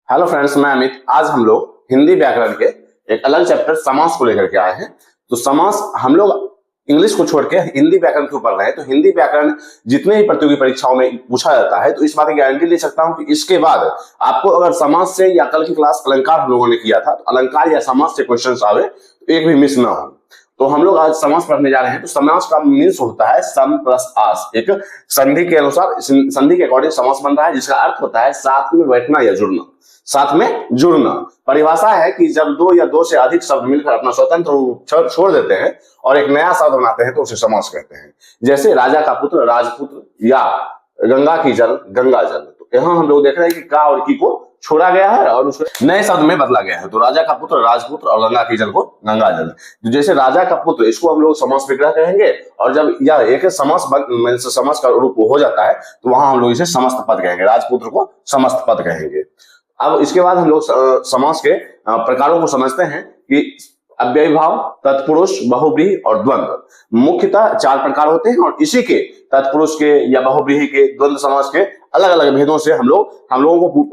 Hello friends, मैं अमित। आज हम लोग हिंदी व्याकरण के एक अलग चैप्टर समास को लेकर के आए हैं। तो समास हम लोग इंग्लिश को छोड़ के हिंदी व्याकरण के ऊपर रहे हैं। तो हिंदी व्याकरण जितने ही प्रतियोगी परीक्षाओं में पूछा जाता है, तो इस बात की गारंटी ले सकता हूं कि इसके बाद आपको अगर समास से, या कल की क्लास अलंकार हम लोगों ने किया था, तो अलंकार या समास से क्वेश्चन आवे तो एक भी मिस ना हो। तो हम लोग आज समास पढ़ने जा रहे हैं। तो समास का मीन्स होता है सम प्लस आस। एक संधि के अनुसार, संधि के अकॉर्डिंग समास बन रहा है, जिसका अर्थ होता है साथ में बैठना या जुड़ना, साथ में जुड़ना। परिभाषा है कि जब दो या दो से अधिक शब्द मिलकर अपना स्वतंत्र रूप छोड़ देते हैं और एक नया शब्द बनाते हैं, तो उसे समास कहते हैं। जैसे राजा का पुत्र राजपुत्र, या गंगा की जल गंगा जल। तो यहाँ हम लोग देख रहे हैं कि का और की को छोड़ा गया है और उसको नए शब्द में बदला गया है। तो राजा का पुत्र राजपुत्र और गंगा की जल को गंगा जल। तो जैसे राजा का पुत्र, इसको हम लोग समास विग्रह कहेंगे, और जब यह एक समास का रूप हो जाता है, तो वहां हम लोग इसे समस्त पद कहेंगे। राजपुत्र को समस्त पद कहेंगे। अब इसके बाद हम लोग समास के प्रकारों को समझते हैं कि अव्ययीभाव, तत्पुरुष, बहुव्रीहि और द्वंद्व। मुख्यतः 4 प्रकार होते हैं, और इसी के तत्पुरुष के या बहुव्रीहि के, द्वंद्व समास के अलग अलग भेदों से हम लोगों को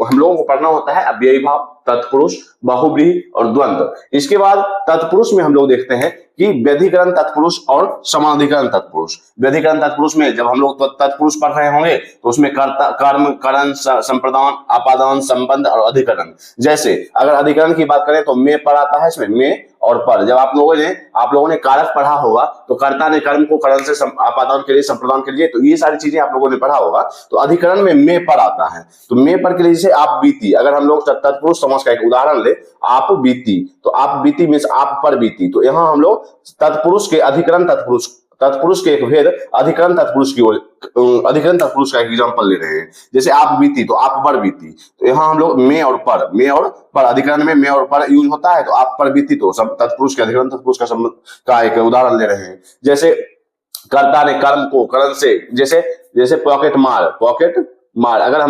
पढ़ना होता है अव्ययीभाव, तत्पुरुष, बहुव्रीहि और द्वंद्व। इसके बाद तत्पुरुष में हम लोग देखते हैं कि व्यधिकरण तत्पुरुष और समानाधिकरण तत्पुरुष। व्यधिकरण तत्पुरुष में जब हम लोग तत्पुरुष पढ़ रहे होंगे, तो उसमें कर्ता, कर्म, करण, संप्रदान, आपादान, संबंध और अधिकरण। जैसे अगर अधिकरण की बात करें तो में पर आता है, इसमें में और पर। जब आप लोगों ने कारक पढ़ा होगा, तो कर्ता ने कर्म को करण से आपादान के लिए, संप्रदान के लिए, तो ये सारी चीजें आप लोगों ने पढ़ा होगा। तो अधिकरण में पर आता है। तो में पर के लिए जैसे आप बीती, अगर हम लोग तत्पुरुष समास का एक उदाहरण ले, आप बीती, तो आप बीती मीन्स आप पर बीती। तो यहाँ हम लोग तत्पुरुष के अधिकरण तत्पुरुष के एक भेद अधिकरण तत्पुरुष की ओर, अधिकरण तत्पुरुष का एक एग्जांपल ले रहे हैं। जैसे आप बीती, तो आप पर बीती। तो यहाँ हम लोग में और पर अधिकरण में और पर यूज होता है। तो आप पर बीती, तो सब तत्पुरुष के अधिकरण तत्पुरुष का एक उदाहरण ले रहे हैं। जैसे कर्ता ने कर्म को करण से, जैसे पॉकेट मार। अगर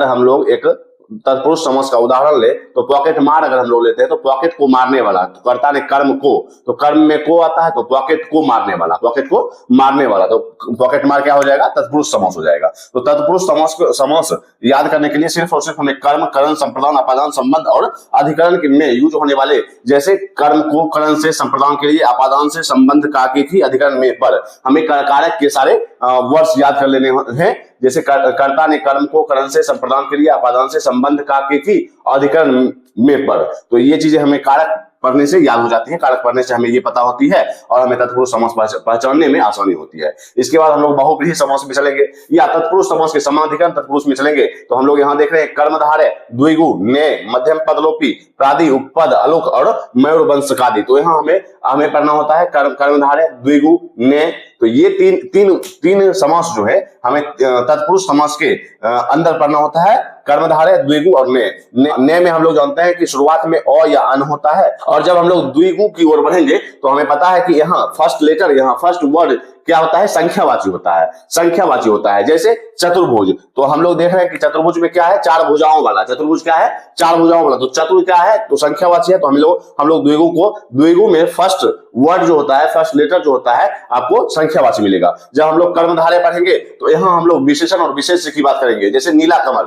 हम लोग एक तत्पुरुष समास का उदाहरण ले, तो पॉकेट मार अगर हम लोग लेते हैं, तो पॉकेट को मारने वाला। तो कर्ता ने कर्म को, तो कर्म में को आता है, तो पॉकेट को मारने वाला। तो पॉकेट मार क्या हो जाएगा? तत्पुरुष समास हो जाएगा। तो तत्पुरुष समास याद करने के लिए सिर्फ और सिर्फ हमें कर्म, करण, संप्रदान, आपादान, संबंध और अधिकरण में यूज होने वाले, जैसे कर्म को करण से, संप्रदान के लिए, आपादान से, संबंध का की थी, अधिकरण में पर, हमें कारक के सारे वर्ड्स याद कर लेने हैं। जैसे कर्ता ने कर्म को करण से, संप्रदान के लिए, आपादान से, संबंध का की थी, अधिकरण में पर। तो ये चीजें हमें कारक पढ़ने से याद हो जाती है। कारक पढ़ने से हमें ये पता होती है, और हमें तत्पुरुष समास पहचानने में आसानी होती है। इसके बाद हम लोग बहुव्रीहि समास में चलेंगे, या तत्पुरुष समास के समानाधिकरण तत्पुरुष में चलेंगे। तो हम लोग यहाँ देख रहे हैं कर्मधारय, द्विगु, ने, मध्यम पदलोपी, प्रादि, उपपद, अलोक और मयूर वंशकादि। तो यहाँ हमें पढ़ना होता है कर्मधारय, द्विगु, ने। तो ये तीन समास जो है हमें तत्पुरुष समास के अंदर पढ़ना होता है। कर्मधारय, द्विगु और ने में हम लोग जानते हैं कि शुरुआत में अ या अन होता है, और जब हम लोग द्विगु की ओर बढ़ेंगे, तो हमें पता है कि यहाँ फर्स्ट वर्ड क्या होता है? संख्यावाची होता है। जैसे चतुर्भुज, तो हम लोग देख रहे हैं कि चतुर्भुज में क्या है? 4 भुजाओं वाला। चतुर्भुज क्या है? 4 भुजाओं वाला। तो चतुर क्या है? तो संख्यावाची है। तो हम लोग द्विगु में फर्स्ट वर्ड जो होता है, फर्स्ट लेटर जो होता है, आपको संख्यावाची मिलेगा। जब हम लोग कर्मधारय पढ़ेंगे, तो यहाँ हम लोग विशेषण और विशेष की बात करेंगे। जैसे नीलकमल,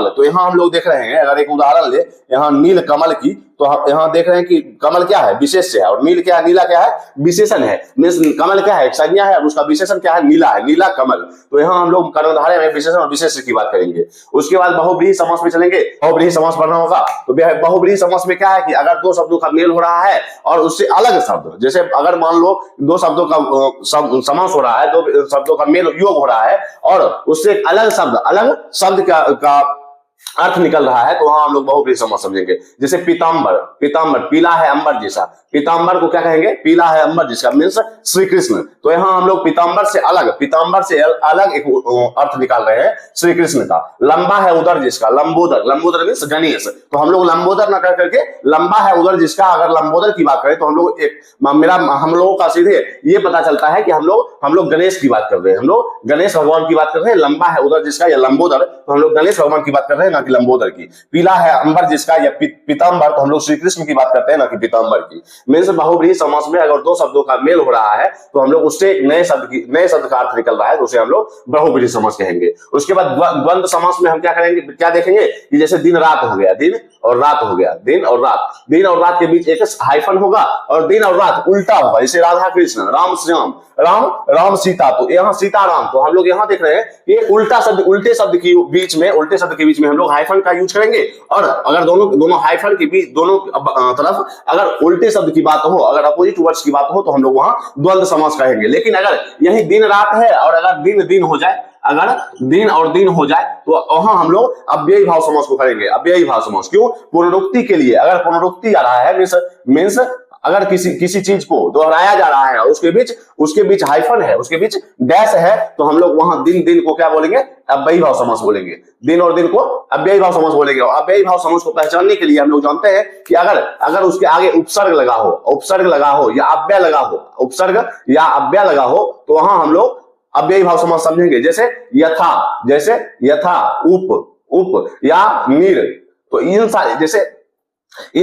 तो यहाँ हम लोग देख रहे हैं, अगर एक उदाहरण ले यहाँ नीलकमल की, तो हम यहाँ देख रहे हैं कि कमल क्या है? विशेष है, और नीला क्या है? विशेषण है। कमल क्या है? एक संज्ञा है, और उसका विशेषण क्या है? नीला है, नीला कमल। तो यहाँ हम लोग कर्मधारय में विशेषण और विशेष की बात करेंगे। उसके बाद बहुव्रीहि समास में चलेंगे। बहुव्रीहि समास पढ़ना होगा, तो बहुव्रीहि समास में क्या है कि अगर 2 शब्दों का मेल हो रहा है और उससे अलग शब्द, जैसे अगर मान लो 2 शब्दों का समास हो रहा है, 2 शब्दों का मेल योग हो रहा है, और उससे एक अलग शब्द का अर्थ निकल रहा है, तो वहां हम लोग बहुव्रीहि समास समझेंगे। जैसे पीतांबर, पीला है अंबर जैसा। पीतांबर को क्या कहेंगे? पीला है अंबर जैसा, मीन्स श्री कृष्ण। तो यहाँ हम लोग पीतांबर से अलग एक अर्थ निकाल रहे हैं श्री कृष्ण का। लंबा है उदर जिसका, लंबोदर मीन्स गणेश। तो हम लोग लंबोदर न कर करके लंबा है उदर जिसका, अगर लंबोदर की बात करें, तो हम लोगों का सीधे ये पता चलता है कि हम लोग गणेश की बात कर रहे हैं। हम लोग गणेश भगवान की बात कर रहे हैं। लंबा है उदर जिसका या लंबोदर, तो हम लोग गणेश भगवान की बात कर रहे हैं, ना कि लंबोदर की। पीला है अंबर जिसका, या पीतांबर, तो हम लोग श्री कृष्ण की बात करते हैं ना कि पीतांबर की। मीन्स बहुब्रीहि समास में अगर दो शब्दों का मेल हो रहा है तो हम लोग उससे एक नए शब्द का अर्थ निकल रहा है, तो उसे हम लोग बहुब्रीहि समास कहेंगे। उसके बाद द्वंद्व समास में हम क्या करेंगे, क्या देखेंगे कि जैसे दिन रात हो गया, दिन और रात हो गया, दिन और रात, दिन और रात के बीच एक हाइफन होगा और दिन और रात उल्टा होगा, जैसे राधा कृष्ण, राम श्याम, राम राम सीता, तो यहाँ सीताराम, तो हम लोग यहाँ देख रहे हैं कि उल्टा शब्द, उल्टे शब्द के बीच में हम लोग हाइफन का यूज करेंगे। और अगर दोनों हाइफन के बीच, दोनों तरफ अगर उल्टे शब्द की बात हो, अगर अपोजिट वर्ड्स की बात हो, तो हम लोग वहां द्वंद्व समास कहेंगे। लेकिन अगर यही दिन रात है और अगर दिन दिन हो जाए, अगर दिन और दिन हो जाए, तो वहां हम लोग अव्ययी भाव समास को करेंगे। अव्ययी भाव समास क्यों? पुनरुक्ति के लिए। अगर पुनरुक्ति आ रहा है मीन्स अगर किसी चीज को दोहराया जा रहा है और उसके बीच हाइफन है, उसके बीच डैश है, तो हम लोग वहां दिन को क्या बोलेंगे? अव्ययी भाव समास बोलेंगे। दिन और दिन को अव्ययी भाव समास बोलेंगे। और अव्ययी भाव समास को पहचानने के लिए हम लोग जानते हैं कि अगर उसके आगे उपसर्ग लगा हो या अव्यय लगा हो, उपसर्ग या अव्यय लगा हो, तो वहां हम लोग अव्ययी भाव समास समझेंगे। जैसे यथा, उप या नीर, तो इन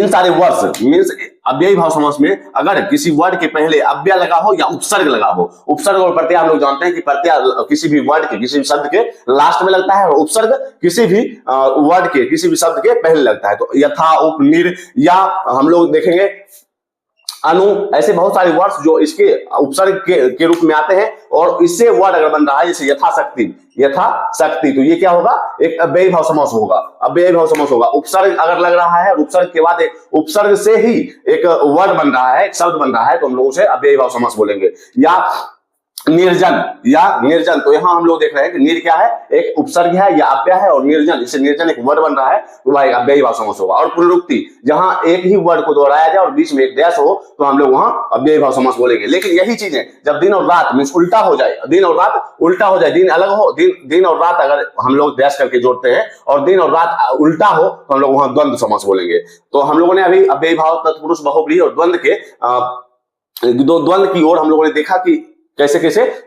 सारे वर्ड्स मीन्स अव्ययी भाव समास में अगर किसी वर्ड के पहले अव्यय लगा हो या उपसर्ग लगा हो, उपसर्ग और प्रत्यय हम लोग जानते हैं कि प्रत्यय किसी भी वर्ड के, किसी भी शब्द के लास्ट में लगता है और उपसर्ग किसी भी वर्ड के, किसी भी शब्द के पहले लगता है। तो यथा, उप, निर, या हम लोग देखेंगे अनु, ऐसे बहुत सारे वर्ड्स जो इसके उपसर्ग के रूप में आते हैं और इससे वर्ड अगर बन रहा है, जैसे यथाशक्ति, तो ये क्या होगा? एक अव्ययी भाव समास होगा। अव्ययी भाव समास होगा। उपसर्ग अगर लग रहा है, उपसर्ग के बाद एक उपसर्ग से ही एक वर्ड बन रहा है, एक शब्द बन रहा है, तो हम लोग उसे अव्ययी भाव समास बोलेंगे। या निर्जन, तो यहां हम लोग देख रहे हैं कि निर क्या है? एक उपसर्ग है या अव्यय है, और निर्जन, इससे निर्जन एक वर्ड बन रहा है, तो वह अव्ययी भाव समास होगा। और पुनरुक्ति, जहां एक ही वर्ड को दोहराया जाए और बीच में एक डैश हो, तो हम लोग वहां अव्ययी भाव समास बोलेंगे। लेकिन यही चीजें जब दिन और रात मींस उल्टा हो जाए, दिन और रात उल्टा हो जाए, दिन अलग हो, दिन और रात अगर हम लोग डैश करके जोड़ते हैं और दिन और रात उल्टा हो, तो हम लोग वहां द्वंद्व समास बोलेंगे। तो हम लोगों ने अभी अव्ययी भाव, तत्पुरुष, बहुब्रीहि और द्वंद्व के द्वंद्व की ओर हम लोगों ने देखा कि कैसे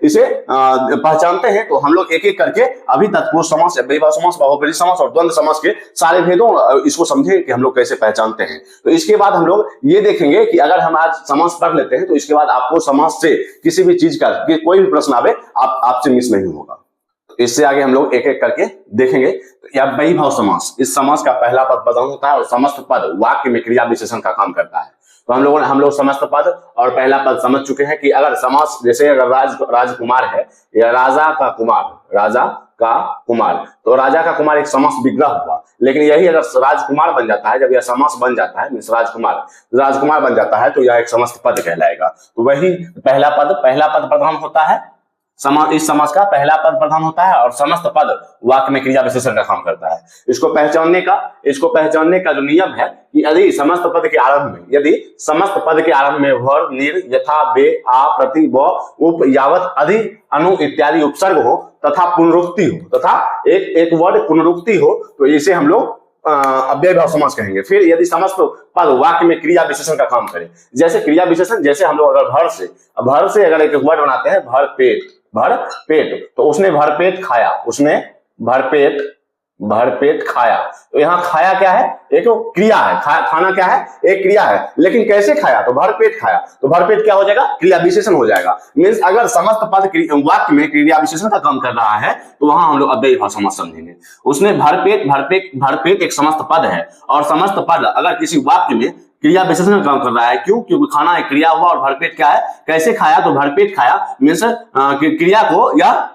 इसे पहचानते हैं। तो हम लोग एक एक करके अभी तत्पुरुष समास, अव्ययी भाव समास, बहुब्रीहि समास और द्वंद्व समास के सारे भेदों इसको समझें कि हम लोग कैसे पहचानते हैं। तो इसके बाद हम लोग ये देखेंगे कि अगर हम आज समास पढ़ लेते हैं, तो इसके बाद आपको समास से किसी भी चीज का कोई भी प्रश्न आवे, आपसे मिस नहीं होगा। तो इससे आगे हम लोग एक एक करके देखेंगे। तो अव्ययी भाव समास, इस समास का पहला पद प्रधान होता है और समस्त पद वाक्य में क्रिया विशेषण का काम करता है। तो हम लोग समस्त पद और पहला पद समझ चुके हैं कि अगर समास, जैसे अगर राजकुमार है या राजा का कुमार, तो राजा का कुमार एक समास विग्रह हुआ। लेकिन यही अगर राजकुमार बन जाता है, जब यह समास बन जाता है मींस राजकुमार बन जाता है, तो यह एक समस्त पद कहलाएगा। तो वही पहला पद प्रधान होता है। इस समास का पहला पद प्रधान होता है और समस्त पद वाक्य में क्रिया विशेषण का काम करता है। इसको पहचानने का जो नियम है कि यदि समस्त पद के आरंभ में वर, निर, यथा, बे, आ, प्रति, व, उप, यावत, अधि, अनु इत्यादि उपसर्ग हो तथा पुनरुक्ति हो, तथा एक वर्ड पुनरुक्ति हो, तो इसे हम लोग अव्ययी भाव समास कहेंगे। फिर यदि समस्त पद वाक्य में क्रिया विशेषण का काम करे, जैसे क्रिया विशेषण, जैसे हम लोग अगर भर से अगर एक वर्ड बनाते हैं, भरपेट, तो उसने भरपेट खाया, तो यहाँ खाया क्या है? एक क्रिया है। खाना क्या है? एक क्रिया है। लेकिन कैसे खाया? तो भरपेट खाया, तो भरपेट क्या हो जाएगा? क्रिया विशेषण हो जाएगा। मीन्स अगर समस्त पद वाक्य में क्रिया विशेषण का काम कर रहा है, तो वहां हम लोग अव्ययी भाव समास समझेंगे। उसने भरपेट एक समस्त पद है, और समस्त पद अगर किसी वाक्य में क्रिया विशेषण का काम कर रहा है, क्योंकि खाना एक क्रिया हुआ और भरपेट क्या है? कैसे खाया? तो भरपेट खाया मीन्स क्रिया को या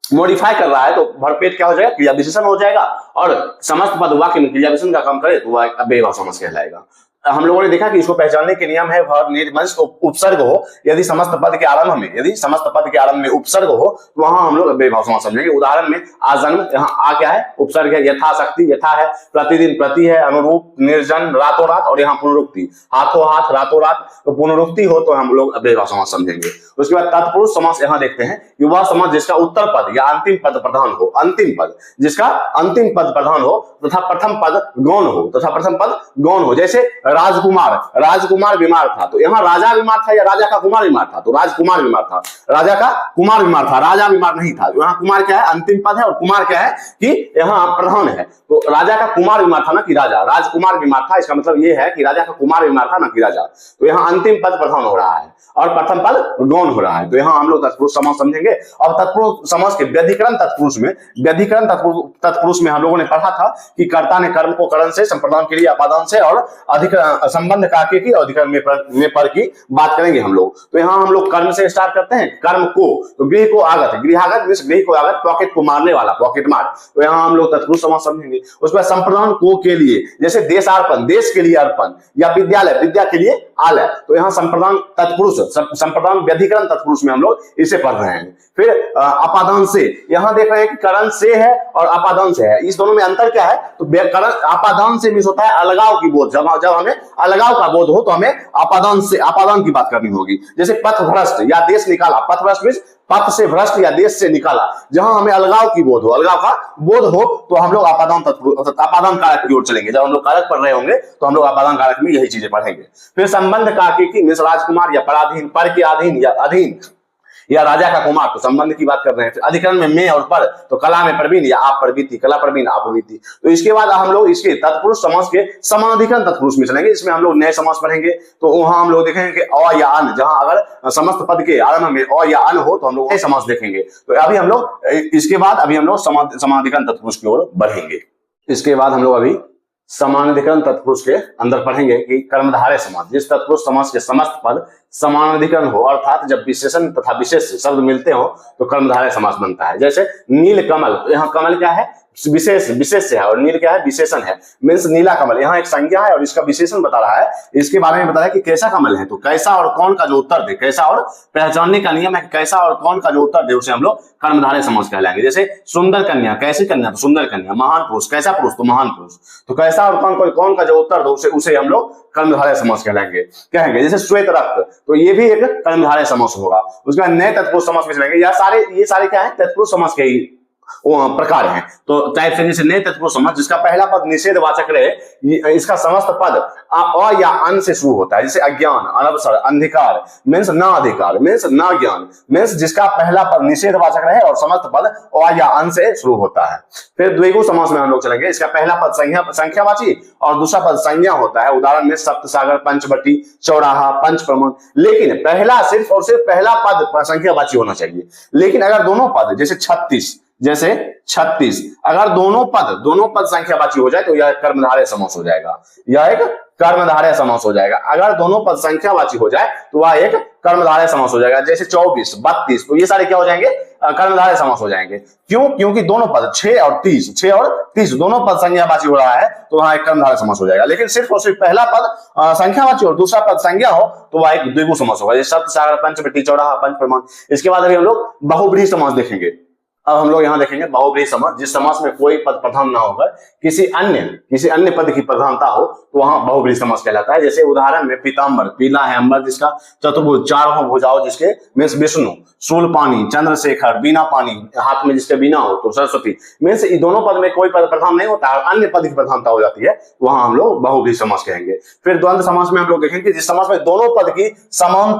मॉडिफाई कर रहा है, तो भरपेट क्या हो जाएगा? क्रिया विशेषण हो जाएगा। और समस्त पद वाक्य में क्रिया विशेषण का काम करे, तो वह अव्ययी भाव समास कहलाएगा। हम लोगों ने देखा कि इसको पहचानने के नियम है, भर, निर, मींस उपसर्ग हो, यदि समस्त पद के आरंभ में उपसर्ग हो, तो वहां हम लोग अव्ययी भाव समास समझेंगे। उदाहरण में आजन्म, यहाँ आ क्या है? उपसर्ग है। यथाशक्ति, यथा है। प्रतिदिन, प्रति है। अनुरूप, निर्जन, रातों रात, और यहाँ पुनरुक्ति, हाथों हाथ, रातों रात, तो पुनरुक्ति हो तो हम लोग अव्ययी भाव समास समझेंगे। उसके बाद तत्पुरुष समास यहाँ देखते हैं कि वह समास जिसका उत्तर पद या अंतिम पद प्रधान हो, तथा प्रथम पद गौण हो, जैसे राजकुमार, राजकुमार बीमार था, तो यहाँ राजा बीमार था या राजा का कुमार बीमार था? तो राजकुमार बीमार था, राजा का कुमार बीमार था, राजा बीमार नहीं था। यहाँ कुमार क्या है? अंतिम पद है, और कुमार क्या है कि यहाँ प्रधान है। तो राजा का कुमार बीमार था ना कि राजा, राजकुमार बीमार था, इसका मतलब ये है कि राजा का कुमार बीमार था ना कि राजा। तो यहाँ अंतिम पद प्रधान हो रहा है और प्रथम पद गौण हो रहा है। तो यहाँ हम लोग तत्पुरुष समास समझेंगे। और तत्पुरुष समास के व्यधिकरण तत्पुरुष में, व्यधिकरण तत्पुरुष में हम लोगों ने पढ़ा था कि कर्ता ने कर्म को करण से, संप्रदान के लिए अपादान से, और अधिकरण संबंध काके की और अधिकरण में पर की बात करेंगे हम लोग। तो यहाँ हम लोग कर्म से स्टार्ट करते हैं। कर्म को, तो गृह को आगत, गृहागत मींस गृह को आगत, पॉकेट को मारने वाला, पॉकेट मार। तो यहाँ हम लोग तत्पुरुष समास समझेंगे। उसके बाद संप्रदान को के लिए, जैसे देशार्पण, देश के लिए अर्पण, या विद्यालय, विद्या के लिए आलय। तो यहाँ संप्रदान तत्पुरुष, संप्रदान व्यधिकरण तत्पुरुष में हम लोग इसे पढ़ रहे हैं। फिर अपादान से, यहां देख रहे हैं कि करण से है और अपादान से है, इस दोनों में अंतर क्या है? तो करण अपादान से मींस होता है अलगाव की बोध। जब हमें अलगाव का बोध हो तो हमें अपादान से, अपादान की बात करनी होगी। जैसे पथ भ्रष्ट या देश निकाला, पथ भ्रष्ट मींस पथ से भ्रष्ट या देश से निकाला। जहां हमें अलगाव की बोध हो, अलगाव का बोध हो, तो हम लोग अपादान अपादान कारक की ओर चलेंगे। जब हम लोग कारक पढ़ रहे होंगे तो हम लोग अपादान कारक में यही चीजें पढ़ेंगे। फिर संबंध काके की मींस राजकुमार या पराधीन, पर के अधीन या अधीन, या राजा का कुमार, तो संबंध की बात कर रहे हैं। फिर अधिकरण में मैं और पर, तो कला में प्रवीण या आप प्रवीति, कला प्रवीण आप प्रवीति। तो इसके बाद हम लोग इसके तत्पुरुष समास के समानाधिकरण तत्पुरुष में चलेंगे। इसमें हम लोग नए समास पढ़ेंगे। तो वहां हम लोग देखेंगे कि अ या अन, जहां अगर समस्त पद के आरंभ में अ या अन हो तो हम लोग नए समास देखेंगे। तो अभी हम लोग इसके बाद अभी हम लोग समानाधिकरण तत्पुरुष की ओर बढ़ेंगे। इसके बाद हम लोग अभी समानाधिकरण तत्पुरुष के अंदर पढ़ेंगे कि कर्मधारय समास, जिस तत्पुरुष समास के समस्त पद समानाधिकरण हो, अर्थात जब विशेषण तथा विशेष शब्द मिलते हो तो कर्मधारय समास बनता है। जैसे नील कमल, तो यहाँ कमल क्या है? विशेष, विशेष है, और नील क्या है? विशेषण है, मीन्स नीला कमल। यहाँ एक संज्ञा है और इसका विशेषण बता रहा है। इसके बारे में बता रहा है कि कैसा कमल है। तो कैसा और कौन का जो उत्तर दे, कैसा और पहचानने का नियम है कि कैसा और कौन का जो उत्तर दे उसे हम लोग कर्मधारय समास कहलाएंगे। जैसे सुंदर कन्या, कैसी कन्या? तो सुंदर कन्या। महान पुरुष, कैसा पुरुष? तो महान पुरुष। तो कैसा और कौन का जो उत्तर दो उसे हम लोग कर्मधारय समास कहेंगे। जैसे श्वेत रक्त, तो ये भी एक कर्मधारय समास होगा। उसका नए तत्पुरुष समास में चलेंगे। ये सारे क्या है? तत्पुरुष समास के ही प्रकार हैं। तो टाइप से जैसे नए तत्पुरुष समास, जिसका पहला पद निषेधवाचक रहे, इसका समस्त पद अ या अन से शुरू होता है। जैसे अज्ञान, अनवसर, अंधकार मींस न अधिकार, मींस न ज्ञान, मींस जिसका पहला पद निषेधवाचक रहे और समस्त पद अ या अन से शुरू होता है। फिर द्विगु समास में हम लोग चलेंगे। इसका पहला पद संख्यावाची और दूसरा पद संज्ञा होता है। उदाहरण में सप्तसागर, पंचवटी, चौराहा, पंचप्रमोद। लेकिन पहला सिर्फ और सिर्फ पहला पद संख्यावाची होना चाहिए। लेकिन अगर दोनों पद जैसे 36 अगर दोनों पद संख्यावाची हो जाए तो यह कर्मधारय समास हो जाएगा। यह एक कर्मधारय समास हो जाएगा। अगर दोनों पद संख्यावाची हो जाए तो वह एक कर्मधारय समास हो जाएगा। जैसे 24, 32, तो ये सारे क्या हो जाएंगे? कर्मधारय समास हो जाएंगे। क्यों? क्योंकि दोनों पद 6 और 30 दोनों पद संज्ञावाची हो रहा है, तो वहां एक कर्मधारय समास हो जाएगा। लेकिन सिर्फ और सिर्फ पहला पद संख्यावाची और दूसरा पद संज्ञा हो तो वह एक द्विगु समास होगा। जैसे सप्तसागर, पंचवटी, चौराहा, पंचप्रमाण। इसके बाद अभी हम लोग बहुब्रीहि समास देखेंगे। अब हम लोग यहाँ देखेंगे बहुब्रीहि समास, जिस समास में कोई पद प्रधान ना होकर किसी अन्य पद की प्रधानता हो तो वहां बहुब्रीहि समास कहलाता है। जैसे उदाहरण में पीताम्बर, पीला है अंबर जिसका, चतुर्भुज, चारों भुजाओं जिसके मींस विष्णु, शूलपाणी, चंद्रशेखर, बीना पानी, हाथ में जिसके बीना हो तो सरस्वती। मींस इन दोनों पद में कोई पद प्रधान नहीं होता है, अन्य पद की प्रधानता हो जाती है, वहां हम लोग बहुब्रीहि समास कहेंगे। फिर द्वंद्व समास में हम लोग देखेंगे जिस समास में दोनों पद की समान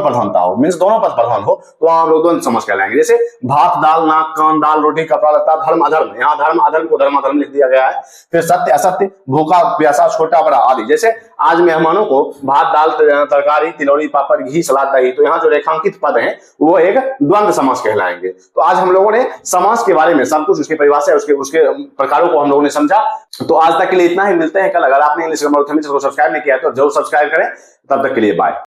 प्रधानता हो, मींस दोनों पद प्रधान हो, तो वहां हम लोग द्वंद्व समास कहलाएंगे। जैसे भात, दाल, नाक, कान, दाल, रोटी, कपड़ा लत्ता, धर्म अधर्म, यहाँ धर्म अधर्म को धर्म अधर्म लिख दिया गया है। फिर सत्य असत्य, भूखा प्यासा, छोटा बड़ा आदि। जैसे आज मेहमानों को भात, दाल, तरकारी, तिलौरी, पापड़, घी, सलाद, दही, तो यहाँ जो रेखांकित पद हैं वो एक द्वंद्व समास कहलाएंगे। तो आज हम लोगों ने समास के बारे में सब कुछ, उसकी परिभाषा, उसके प्रकारों को हम लोगों ने समझा। तो आज तक के लिए इतना ही, मिलते हैं कल। अगर आपने इंग्लिश ग्रामर चैनल को सब्सक्राइब नहीं किया तो जरूर सब्सक्राइब करें। तब तक के लिए बाय।